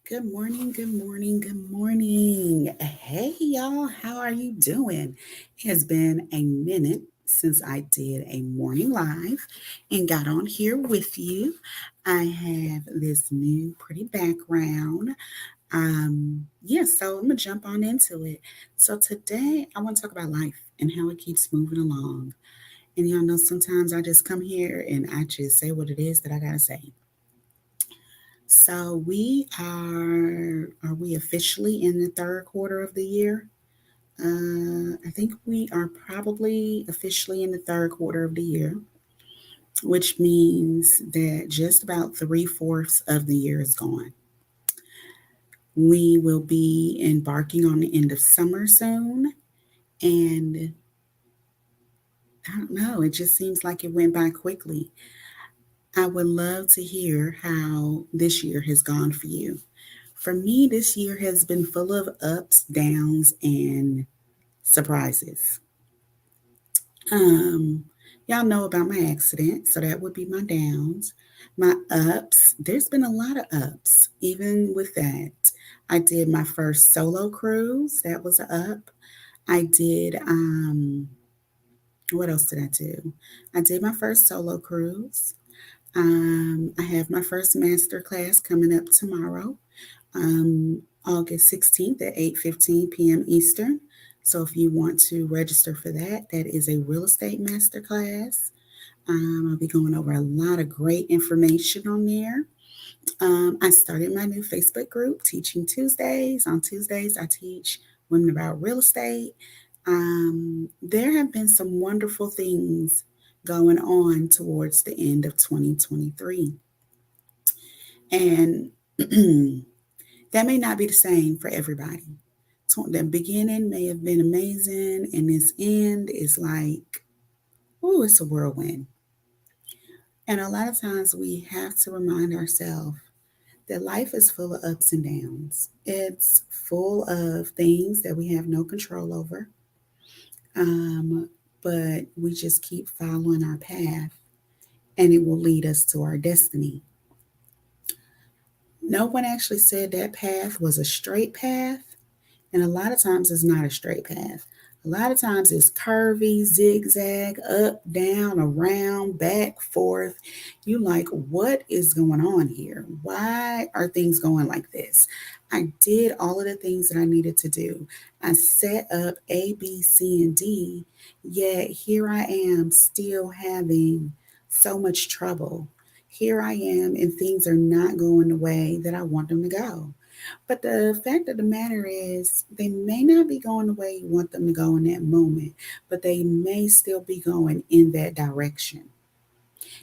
Good morning, good morning, good morning. Hey, y'all, how are you doing? It has been a minute since I did a morning live and got on here with you. I have this new pretty background. So I'm gonna jump on into it. So today I want to talk about life and how it keeps moving along. And y'all know sometimes I just come here and I just say what it is that I gotta say. So are we officially in the third quarter of the year? I think we are probably officially in the third quarter of the year, which means that just about three-fourths of the year is gone. We will be embarking on the end of summer soon, and I don't know, it just seems like it went by quickly. I would love to hear how this year has gone for you. For me, this year has been full of ups, downs, and surprises. Um, y'all know about my accident, so that would be my downs. My ups, there's been a lot of ups, even with that. I did my first solo cruise, that was a up. I did, what else did I do? I did my first solo cruise. I have my first master class coming up tomorrow, um, August 16th at 8:15 p.m. Eastern. So if you want to register for that, that is a real estate master class. I'll be going over a lot of great information on there. I started my new Facebook group, Teaching Tuesdays. On Tuesdays, I teach women about real estate. There have been some wonderful things going on towards the end of 2023. And that may not be the same for everybody. The beginning may have been amazing, and this end is like, oh, it's a whirlwind. And a lot of times we have to remind ourselves that life is full of ups and downs. It's full of things that we have no control over, um, but we just keep following our path, and it will lead us to our destiny. No one actually said that path was a straight path. And a lot of times it's not a straight path. A lot of times it's curvy, zigzag, up, down, around, back, forth. You like, what is going on here? Why are things going like this? I did all of the things that I needed to do. I set up A, B, C, and D, yet here I am still having so much trouble. Here I am, and things are not going the way that I want them to go. But the fact of the matter is, they may not be going the way you want them to go in that moment, but they may still be going in the direction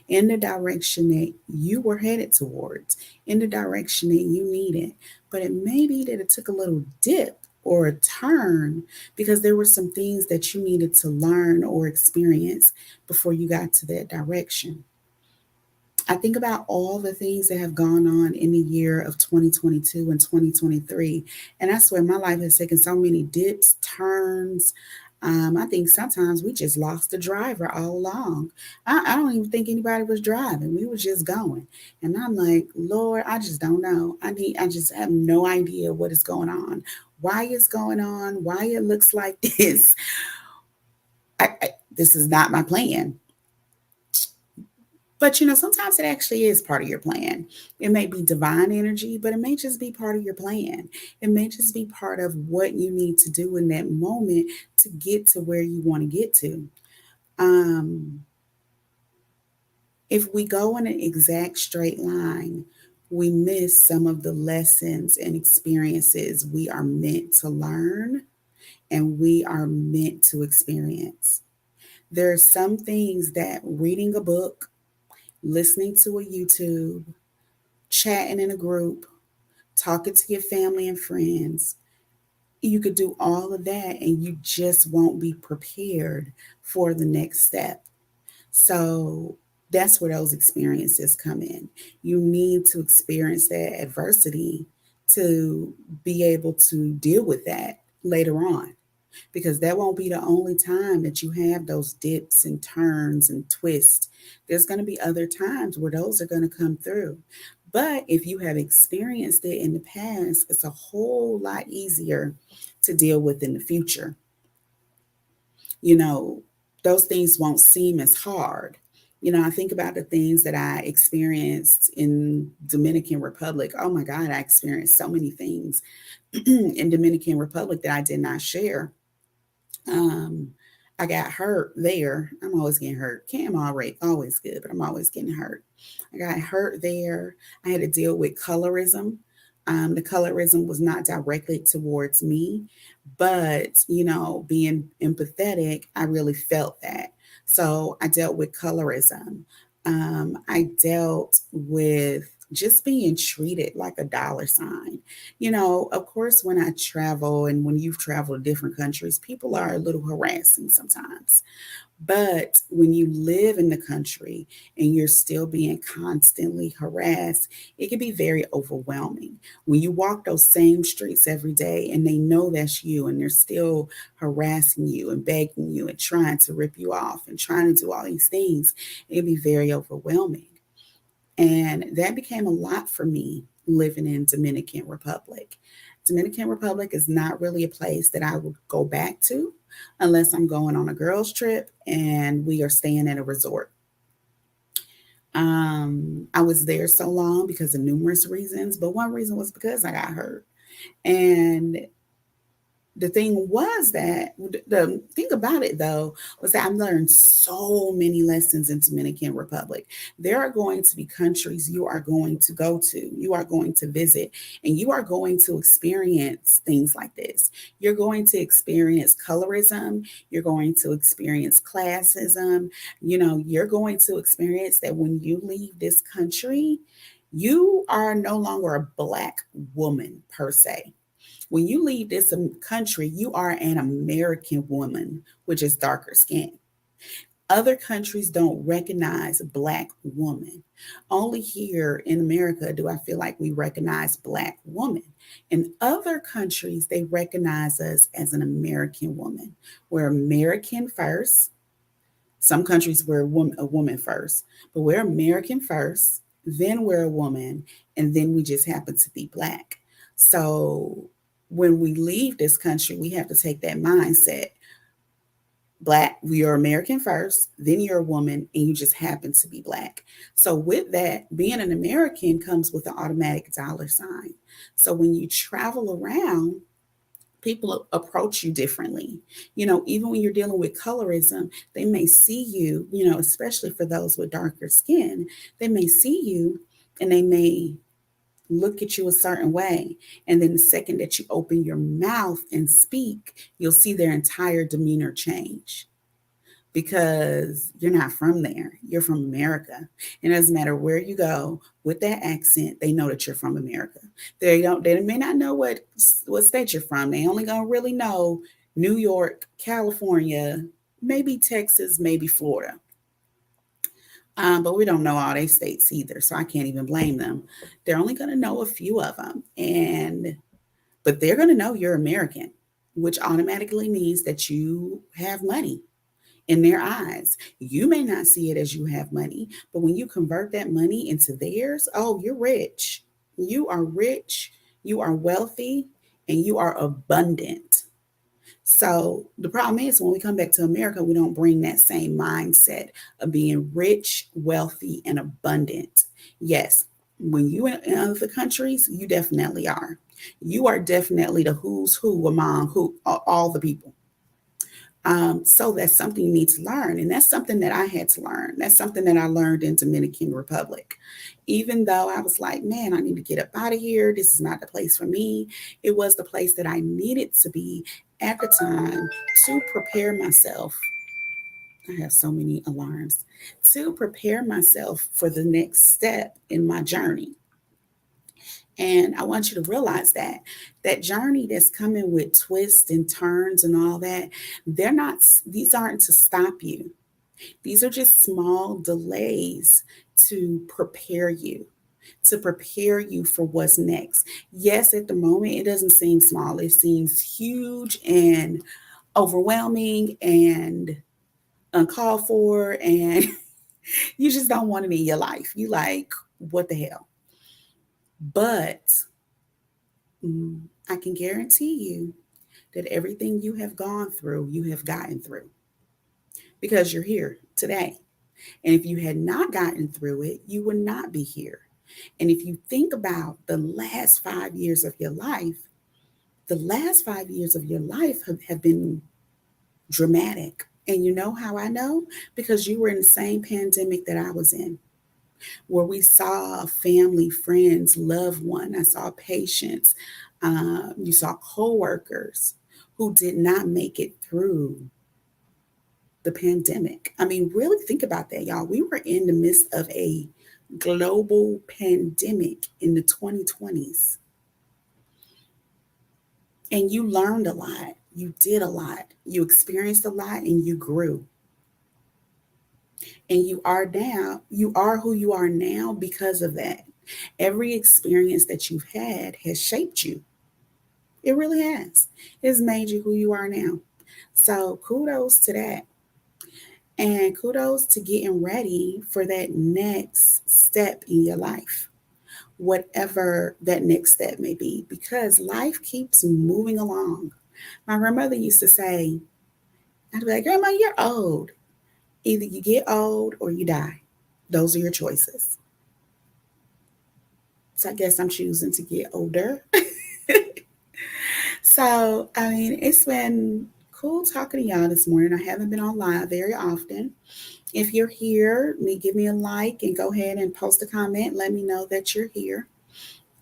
that you were headed towards, in the direction that you needed. But it may be that it took a little dip or a turn because there were some things that you needed to learn or experience before you got to that direction. I think about all the things that have gone on in the year of 2022 and 2023. And I swear my life has taken so many dips, turns. I think sometimes we just lost the driver all along. I don't even think anybody was driving. We were just going. And I'm like, Lord, I just don't know. I just have no idea what is going on, why it's going on, why it looks like this. I, this is not my plan. But sometimes it actually is part of your plan. It may be divine energy, but it may just be part of your plan. It may just be part of what you need to do in that moment to get to where you want to get to. Um, if we go in an exact straight line, we miss some of the lessons and experiences we are meant to learn and we are meant to experience. There are some things that reading a book, listening to a YouTube, chatting in a group, talking to your family and friends. You could do all of that and you just won't be prepared for the next step. So that's where those experiences come in. You need to experience that adversity to be able to deal with that later on because that won't be the only time that you have those dips and turns and twists. There's going to be other times where those are going to come through. But if you have experienced it in the past, it's a whole lot easier to deal with in the future. You know, those things won't seem as hard. I think about the things that I experienced in Dominican Republic. Oh my God, I experienced so many things in Dominican Republic that I did not share. Um, I got hurt there. I'm always getting hurt. Cam always good, but I'm always getting hurt. I got hurt there. I had to deal with colorism. The colorism was not directly towards me, but being empathetic, I really felt that. So I dealt with colorism. I dealt with just being treated like a dollar sign. Of course, when I travel and when you've traveled to different countries, people are a little harassing sometimes. But when you live in the country and you're still being constantly harassed, it can be very overwhelming. When you walk those same streets every day and they know that's you and they're still harassing you and begging you and trying to rip you off and trying to do all these things, it can be very overwhelming. And that became a lot for me living in Dominican Republic. Dominican Republic is not really a place that I would go back to unless I'm going on a girls' trip and we are staying at a resort. I was there so long because of numerous reasons, but one reason was because I got hurt. And the thing was that the thing about it though was that I've learned so many lessons in Dominican Republic. There are going to be countries you are going to go to, you are going to visit, and you are going to experience things like this. You're going to experience colorism, you're going to experience classism, you're going to experience that when you leave this country, you are no longer a black woman per se. When you leave this country, you are an American woman, which is darker skin. Other countries don't recognize Black woman. Only here in America do I feel like we recognize Black woman. In other countries, they recognize us as an American woman. We're American first. Some countries we're a woman first, but we're American first, then we're a woman, and then we just happen to be Black. So when we leave this country, we have to take that mindset. Black, we are American first, then you're a woman, and you just happen to be Black. So with that, being an American comes with an automatic dollar sign. So when you travel around, people approach you differently. Even when you're dealing with colorism, they may see you, especially for those with darker skin, they may see you and they may look at you a certain way. And then the second that you open your mouth and speak, you'll see their entire demeanor change because you're not from there. You're from America. And it doesn't matter where you go with that accent, they know that you're from America. They may not know what state you're from. They only gonna really know New York, California, maybe Texas, maybe Florida. But we don't know all these states either, so I can't even blame them. They're only going to know a few of them, but they're going to know you're American, which automatically means that you have money in their eyes. You may not see it as you have money, but when you convert that money into theirs, oh, you're rich. You are rich, you are wealthy, and you are abundant. So the problem is when we come back to America, we don't bring that same mindset of being rich, wealthy, and abundant. Yes, when you in other countries, you definitely are. You are definitely the who's who among all the people. So that's something you need to learn. And that's something that I had to learn. That's something that I learned in Dominican Republic. Even though I was like, man, I need to get up out of here. This is not the place for me. It was the place that I needed to be at the time to prepare myself. I have so many alarms to prepare myself for the next step in my journey. And I want you to realize that journey that's coming with twists and turns and all that, they're not, these aren't to stop you. These are just small delays to prepare you, to prepare you for what's next. Yes, at the moment, it doesn't seem small. It seems huge and overwhelming and uncalled for. And you just don't want it in your life. You like, what the hell? But I can guarantee you that everything you have gone through, you have gotten through because you're here today. And if you had not gotten through it, you would not be here. And if you think about the last 5 years of your life, the last 5 years of your life have been dramatic. And you know how I know? Because you were in the same pandemic that I was in, where we saw family, friends, loved one. I saw patients. You saw coworkers who did not make it through the pandemic. I mean, really think about that, y'all. We were in the midst of a global pandemic in the 2020s, and you learned a lot. You did a lot. You experienced a lot, and you grew. And you are who you are now because of that. Every experience that you've had has shaped you. It really has. It's made you who you are now. So kudos to that. And kudos to getting ready for that next step in your life, whatever that next step may be, because life keeps moving along. My grandmother used to say, I'd be like, Grandma, you're old. Either you get old or you die. Those are your choices. So I guess I'm choosing to get older. So, I mean, it's been cool talking to y'all this morning. I haven't been on live very often. If you're here, give me a like and go ahead and post a comment. Let me know that you're here.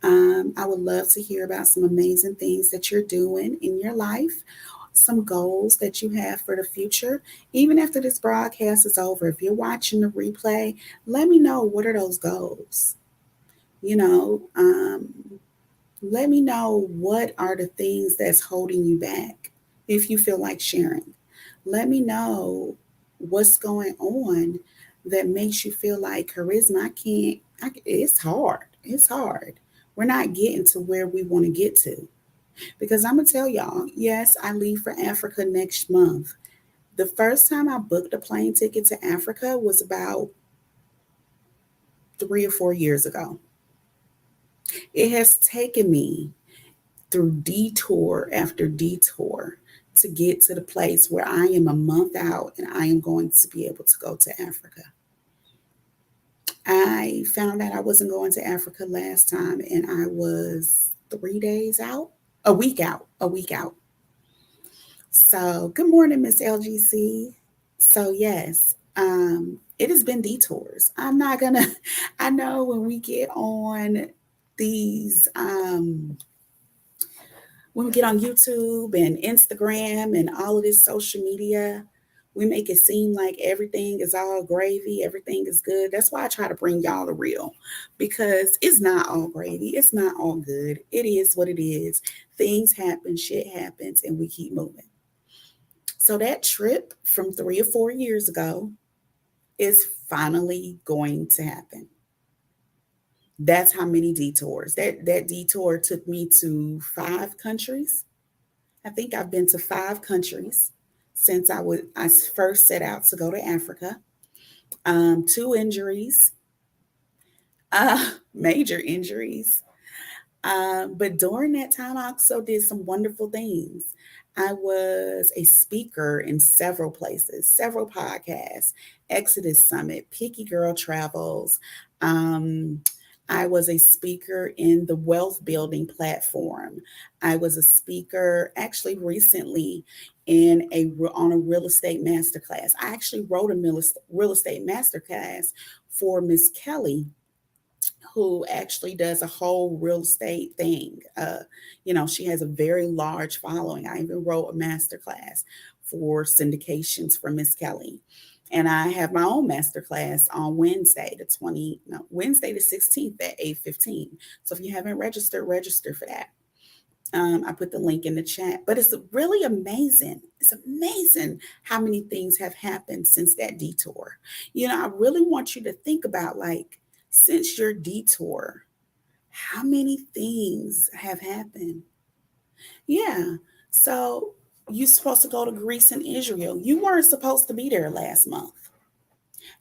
I would love to hear about some amazing things that you're doing in your life, some goals that you have for the future. Even after this broadcast is over, if you're watching the replay, let me know what are those goals. You know, let me know what are the things that's holding you back if you feel like sharing. Let me know what's going on that makes you feel like charisma. It's hard. It's hard. We're not getting to where we want to get to. Because I'm going to tell y'all, yes, I leave for Africa next month. The first time I booked a plane ticket to Africa was about 3 or 4 years ago. It has taken me through detour after detour to get to the place where I am a month out and I am going to be able to go to Africa. I found out I wasn't going to Africa last time and I was 3 days out, a week out. So, good morning, Miss LGC. So, yes, it has been detours. I'm not gonna, I know when we get on these, when we get on YouTube and Instagram and all of this social media, we make it seem like everything is all gravy, everything is good. That's why I try to bring y'all the real, because it's not all gravy, it's not all good. It is what it is. Things happen, shit happens, and we keep moving. So that trip from 3 or 4 years ago is finally going to happen. That's how many detours. That detour took me to 5 countries. I think I've been to 5 countries since I first set out to go to Africa. 2 injuries, uh, major injuries. But during that time, I also did some wonderful things. I was a speaker in several places, several podcasts, Exodus Summit, Picky Girl Travels. Um, I was a speaker in the wealth building platform. I was a speaker actually recently on a real estate masterclass. I actually wrote a real estate masterclass for Miss Kelly, who actually does a whole real estate thing. She has a very large following. I even wrote a master class for syndications for Miss Kelly. And I have my own master class on Wednesday the 16th at 8:15. So if you haven't registered, register for that. I put the link in the chat. But it's really amazing. It's amazing how many things have happened since that detour. I really want you to think about, like, since your detour, how many things have happened? Yeah. So you're supposed to go to Greece and Israel. You weren't supposed to be there last month.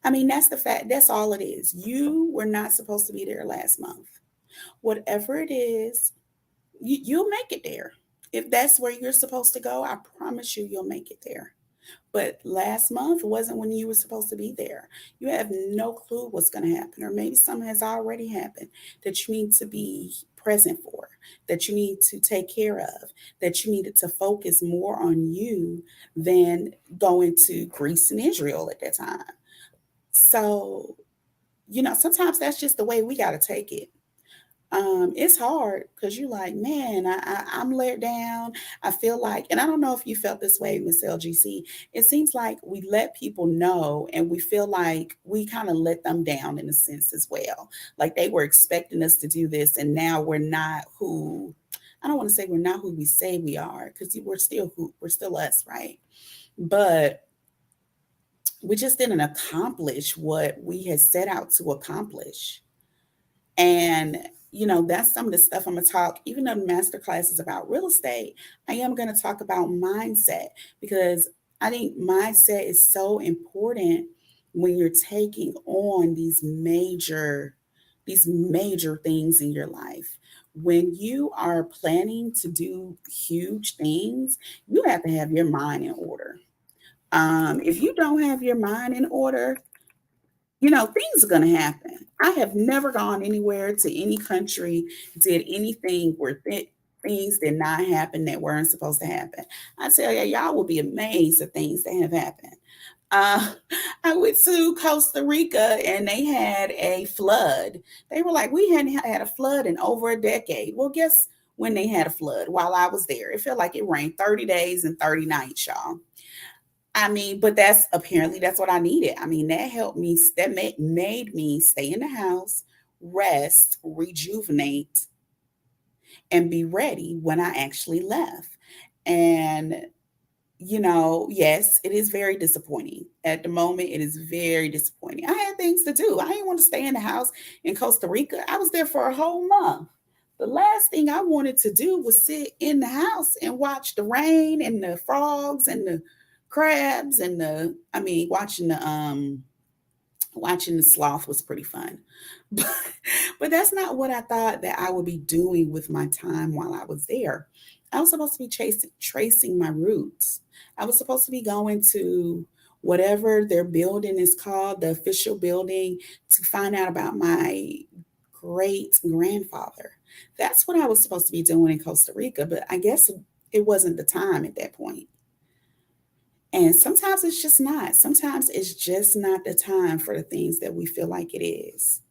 I mean, that's the fact. That's all it is. You were not supposed to be there last month. Whatever it is, you'll make it there. If that's where you're supposed to go, I promise you, you'll make it there. But last month wasn't when you were supposed to be there. You have no clue what's going to happen, or maybe something has already happened that you need to be present for, that you need to take care of, that you needed to focus more on you than going to Greece and Israel at that time. So, sometimes that's just the way we got to take it. It's hard because you're like, man, I'm let down. I feel like, and I don't know if you felt this way, Miss LGC. It seems like we let people know and we feel like we kind of let them down in a sense as well. Like they were expecting us to do this, and now we're not who. I don't want to say we're not who we say we are because we're still us, right? But we just didn't accomplish what we had set out to accomplish. And, that's some of the stuff I'm going to talk, even though the master class is about real estate, I am going to talk about mindset because I think mindset is so important when you're taking on these major things in your life. When you are planning to do huge things, you have to have your mind in order. If you don't have your mind in order, things are going to happen. I have never gone anywhere to any country, did anything where things did not happen that weren't supposed to happen. I tell you, y'all will be amazed at things that have happened. Uh, I went to Costa Rica and they had a flood. They were like, we hadn't had a flood in over a decade. Well, guess when they had a flood while I was there? It felt like it rained 30 days and 30 nights, y'all. I mean, but that's what I needed. I mean, that helped me, made me stay in the house, rest, rejuvenate, and be ready when I actually left. And, yes, it is very disappointing. At the moment, it is very disappointing. I had things to do. I didn't want to stay in the house in Costa Rica. I was there for a whole month. The last thing I wanted to do was sit in the house and watch the rain and the frogs and the crabs and watching the sloth was pretty fun. But, but that's not what I thought that I would be doing with my time while I was there. I was supposed to be tracing my roots. I was supposed to be going to whatever their building is called, the official building, to find out about my great grandfather. That's what I was supposed to be doing in Costa Rica, but I guess it wasn't the time at that point. And sometimes it's just not. Sometimes it's just not the time for the things that we feel like it is.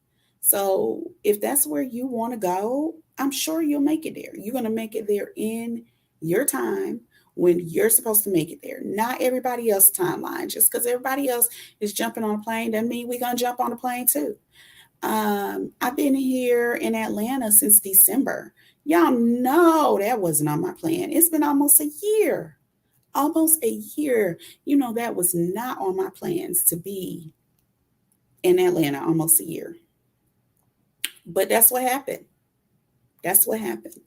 So if that's where you want to go, I'm sure you'll make it there. You're going to make it there in your time when you're supposed to make it there. Not everybody else's timeline. Just because everybody else is jumping on a plane doesn't mean we're going to jump on a plane too. I've been here in Atlanta since December. Y'all know that wasn't on my plan. It's been almost a year. Almost a year. That was not on my plans to be in Atlanta almost a year. But that's what happened. That's what happened.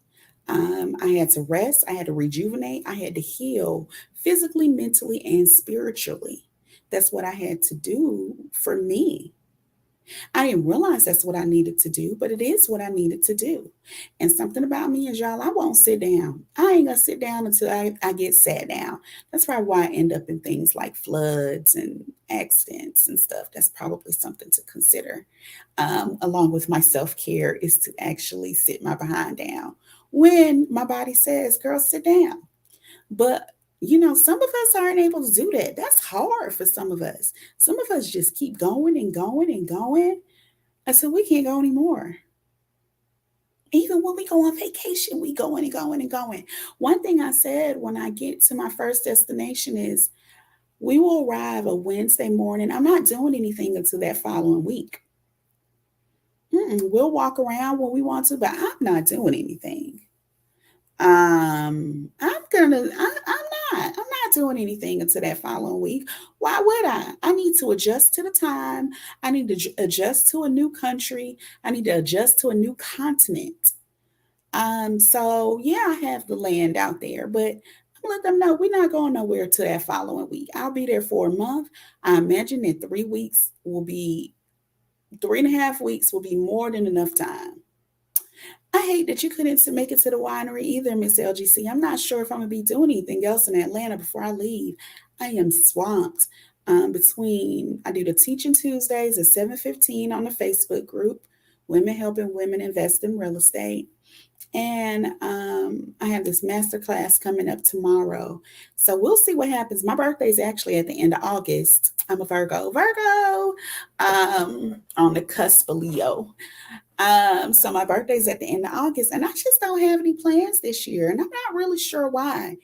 I had to rest. I had to rejuvenate. I had to heal physically, mentally, and spiritually. That's what I had to do for me. I didn't realize that's what I needed to do, but it is what I needed to do. And something about me is, y'all, I won't sit down. I ain't going to sit down until I get sat down. That's probably why I end up in things like floods and accidents and stuff. That's probably something to consider. Along with my self care, is to actually sit my behind down when my body says, girl, sit down. But some of us aren't able to do that. That's hard for some of us. Some of us just keep going and going and going until we can't go anymore. Even when we go on vacation, we going and going and going. One thing I said when I get to my first destination is we will arrive a Wednesday morning. I'm not doing anything until that following week. We'll walk around when we want to, but I'm not doing anything. I'm not doing anything until that following week. Why would I? I need to adjust to the time. I need to adjust to a new country. I need to adjust to a new continent. So yeah, I have the land out there, but I'm let them know we're not going nowhere to that following week. I'll be there for a month. I imagine that 3 and a half weeks will be more than enough time. hate that you couldn't make it to the winery either, Miss LGC. I'm not sure if I'm gonna be doing anything else in Atlanta before I leave. I am swamped. Between I do the Teaching Tuesdays at 7:15 on the Facebook group, Women Helping Women Invest in Real Estate. And I have this master class coming up tomorrow. So we'll see what happens. My birthday is actually at the end of August. I'm a Virgo, on the cusp of Leo. So my birthday is at the end of August, and I just don't have any plans this year, and I'm not really sure why.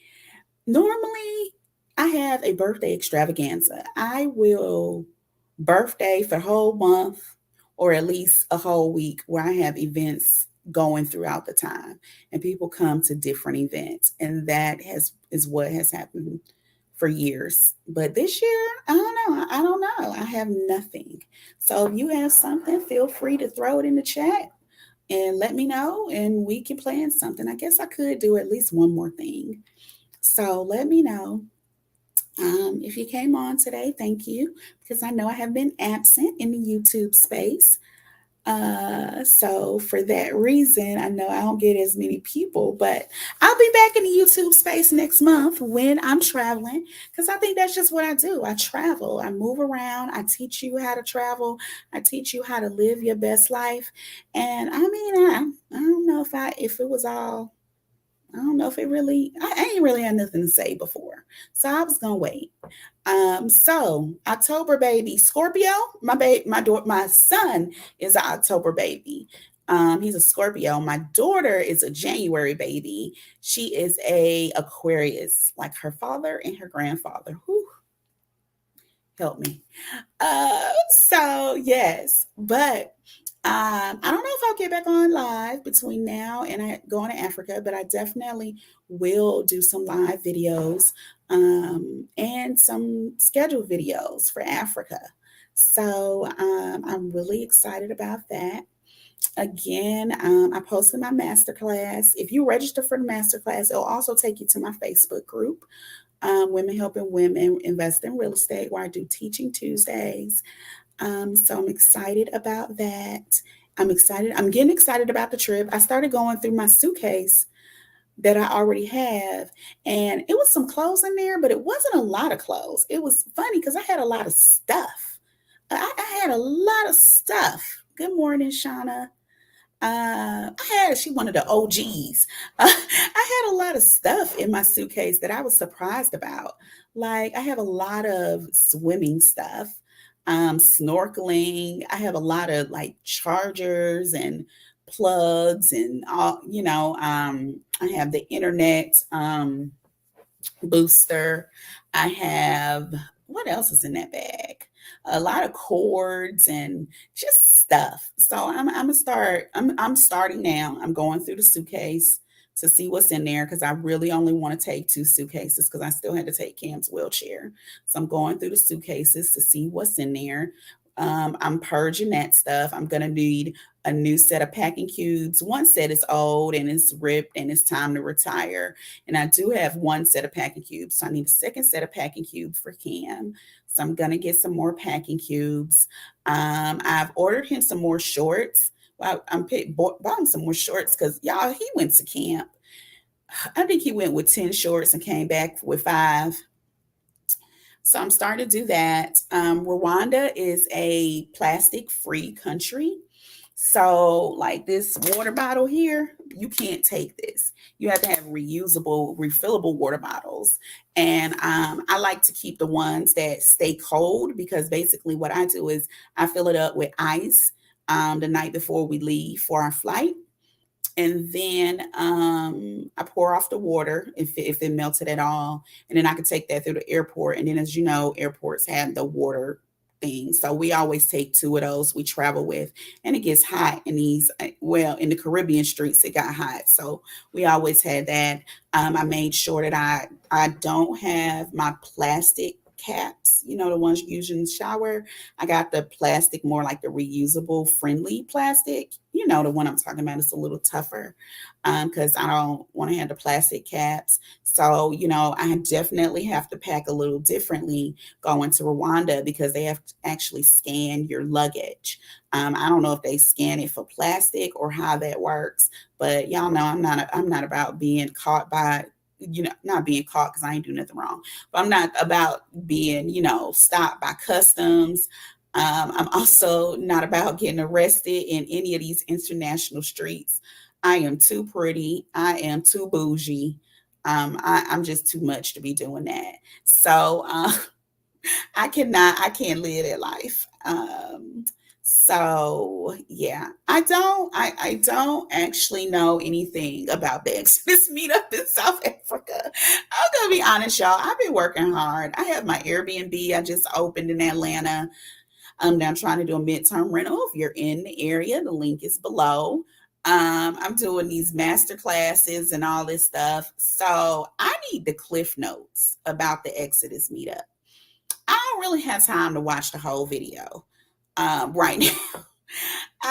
Normally, I have a birthday extravaganza. I will birthday for a whole month or at least a whole week where I have events going throughout the time and people come to different events, and that has is what has happened for years. But this year, I don't know. I don't know. I have nothing. So if you have something, feel free to throw it in the chat and let me know and we can plan something. I guess I could do at least one more thing. So let me know. If you came on today, thank you, because I know I have been absent in the YouTube space. So for that reason, I know I don't get as many people, but I'll be back in the YouTube space next month when I'm traveling, because I think that's just what I do. I travel, I move around, I teach you how to travel, I teach you how to live your best life. And I mean, I don't know if it was all, I don't know if it really, I ain't really had nothing to say before. So I was gonna wait. So October baby, Scorpio. My son is an October baby. He's a Scorpio. My daughter is a January baby. She is a Aquarius, like her father and her grandfather. Whew, help me. So yes, but I don't know if I'll get back on live between now and I going to Africa, but I definitely will do some live videos and some scheduled videos for Africa. So I'm really excited about that. Again, I posted my masterclass. If you register for the masterclass, it'll also take you to my Facebook group, Women Helping Women Invest in Real Estate, where I do Teaching Tuesdays. So I'm excited about that. I'm excited. I'm getting excited about the trip. I started going through my suitcase that I already have, and it was some clothes in there, but it wasn't a lot of clothes. It was funny because I had a lot of stuff. I had a lot of stuff. Good morning, Shauna. She one of the OGs. I had a lot of stuff in my suitcase that I was surprised about. Like I have a lot of swimming stuff, snorkeling. I have a lot of like chargers and plugs and all, I have the internet, booster. I have, what else is in that bag? A lot of cords and just stuff. So I'm gonna start. I'm starting now. I'm going through the suitcase to see what's in there because I really only want to take 2 suitcases because I still had to take Cam's wheelchair. So I'm going through the suitcases to see what's in there. I'm purging that stuff. I'm gonna need a new set of packing cubes. One set is old and it's ripped and it's time to retire. And I do have one set of packing cubes. So I need a second set of packing cubes for Cam. So I'm gonna get some more packing cubes. I've ordered him some more shorts. Well, bought him some more shorts because y'all, he went to camp. I think he went with 10 shorts and came back with 5. So I'm starting to do that. Rwanda is a plastic free country. So, like this water bottle here, you can't take this. You have to have reusable, refillable water bottles. And I like to keep the ones that stay cold because basically what I do is I fill it up with ice the night before we leave for our flight. And then I pour off the water if it melted at all, and then I could take that through the airport. And then, as you know, airports have the water thing, so we always take 2 of those we travel with. And it gets hot in these. Well, in the Caribbean streets, it got hot, so we always had that. I made sure that I don't have my plastic caps, the ones you use in the shower. I got the plastic, more like the reusable friendly plastic. The one I'm talking about is a little tougher, because I don't want to have the plastic caps. So, I definitely have to pack a little differently going to Rwanda because they have to actually scan your luggage. I don't know if they scan it for plastic or how that works, but y'all know I'm not about being caught by, not being caught because I ain't do nothing wrong, but I'm not about being, stopped by customs. I'm also not about getting arrested in any of these international streets. I am too pretty. I am too bougie. I'm just too much to be doing that. So I can't live that life. So yeah, I don't actually know anything about the Exodus meetup in South Africa. I'm gonna be honest, y'all. I've been working hard. I have my Airbnb I just opened in Atlanta. I'm now trying to do a midterm rental. If you're in the area, the link is below. I'm doing these master classes and all this stuff. So I need the cliff notes about the Exodus meetup. I don't really have time to watch the whole video right now.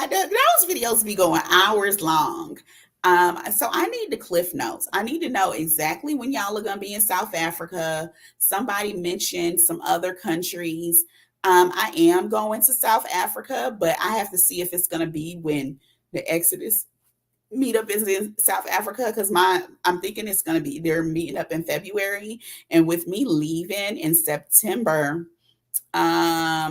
Those videos be going hours long. So I need the cliff notes. I need to know exactly when y'all are going to be in South Africa. Somebody mentioned some other countries. I am going to South Africa, but I have to see if it's going to be when the Exodus meetup is in South Africa, because I'm thinking it's going to be they're meeting up in February, and with me leaving in September, I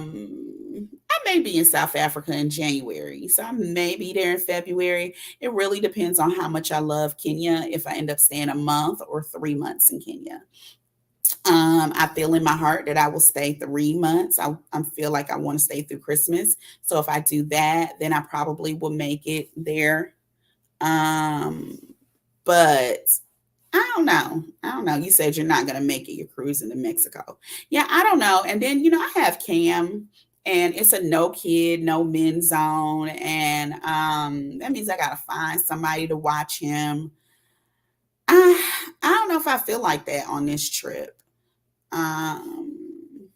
may be in South Africa in January, so I may be there in February. It really depends on how much I love Kenya. If I end up staying a month or 3 months in Kenya, I feel in my heart that I will stay 3 months. I feel like I want to stay through Christmas. So if I do that, then I probably will make it there. Um, but I don't know. I don't know. You said you're not going to make it. You're cruising to Mexico. Yeah, I don't know. And then, I have Cam, and it's a no kid, no men zone. And that means I got to find somebody to watch him. I don't know if I feel like that on this trip. Um,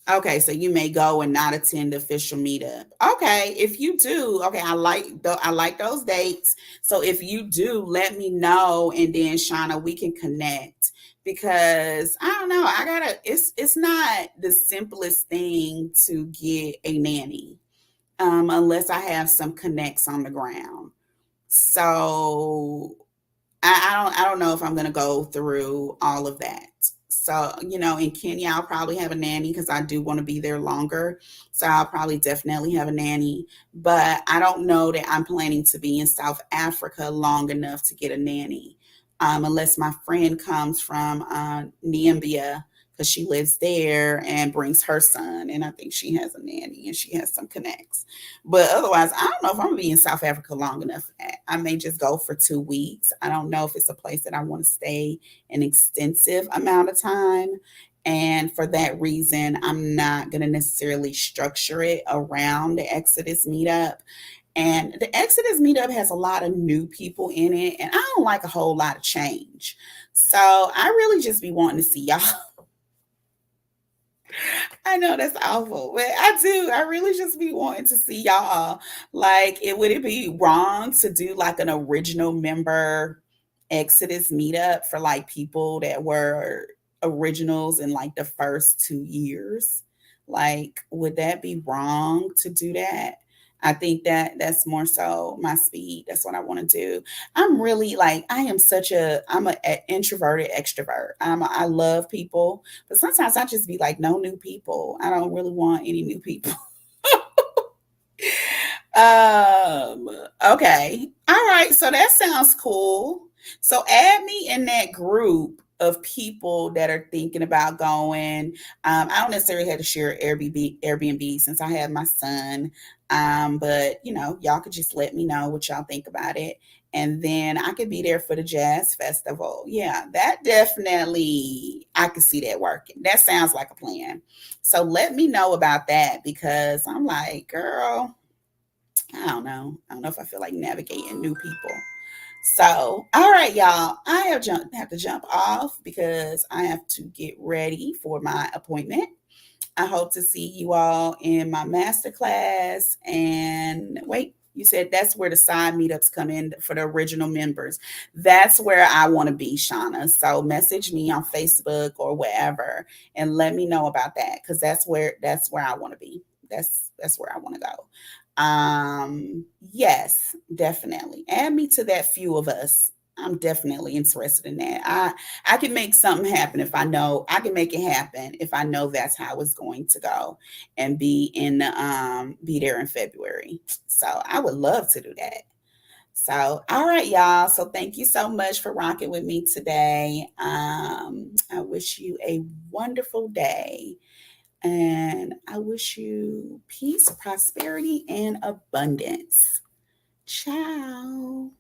Okay, so you may go and not attend the official meetup. Okay, if you do, okay, I like those dates. So if you do, let me know, and then Shauna, we can connect, because I don't know. I gotta. It's not the simplest thing to get a nanny, unless I have some connects on the ground. So I don't know if I'm gonna go through all of that. So, in Kenya, I'll probably have a nanny because I do want to be there longer. So I'll probably definitely have a nanny. But I don't know that I'm planning to be in South Africa long enough to get a nanny. Unless my friend comes from Namibia, because she lives there and brings her son. And I think she has a nanny and she has some connects. But otherwise, I don't know if I'm gonna be in South Africa long enough for that. I may just go for 2 weeks. I don't know if it's a place that I want to stay an extensive amount of time. And for that reason, I'm not going to necessarily structure it around the Exodus meetup. And the Exodus meetup has a lot of new people in it, and I don't like a whole lot of change. So I really just be wanting to see y'all. I know that's awful, but I do. I really just be wanting to see y'all. Like, would it be wrong to do like an original member Exodus meetup for like people that were originals in like the first 2 years? Like, would that be wrong to do that? I think that that's more so my speed. That's what I want to do. I'm really like I'm a introverted extrovert. I love people, but sometimes I just be like, no new people. I don't really want any new people. Um, okay. All right. So that sounds cool. So add me in that group of people that are thinking about going. I don't necessarily have to share Airbnb since I have my son. But y'all could just let me know what y'all think about it. And then I could be there for the jazz festival. Yeah, that definitely, I could see that working. That sounds like a plan. So let me know about that, because I'm like, girl, I don't know. I don't know if I feel like navigating new people. So, all right, y'all. Have to jump off because I have to get ready for my appointment. I hope to see you all in my masterclass. And wait, you said that's where the side meetups come in for the original members. That's where I want to be, Shauna. So message me on Facebook or wherever and let me know about that because that's where I want to be. That's where I want to go. Yes, definitely. Add me to that few of us. I'm definitely interested in that. I can make something happen if I know I can make it happen if I know that's how it's going to go and be there in February. So I would love to do that. So all right, y'all. So thank you so much for rocking with me today. I wish you a wonderful day and I wish you peace, prosperity, and abundance. Ciao.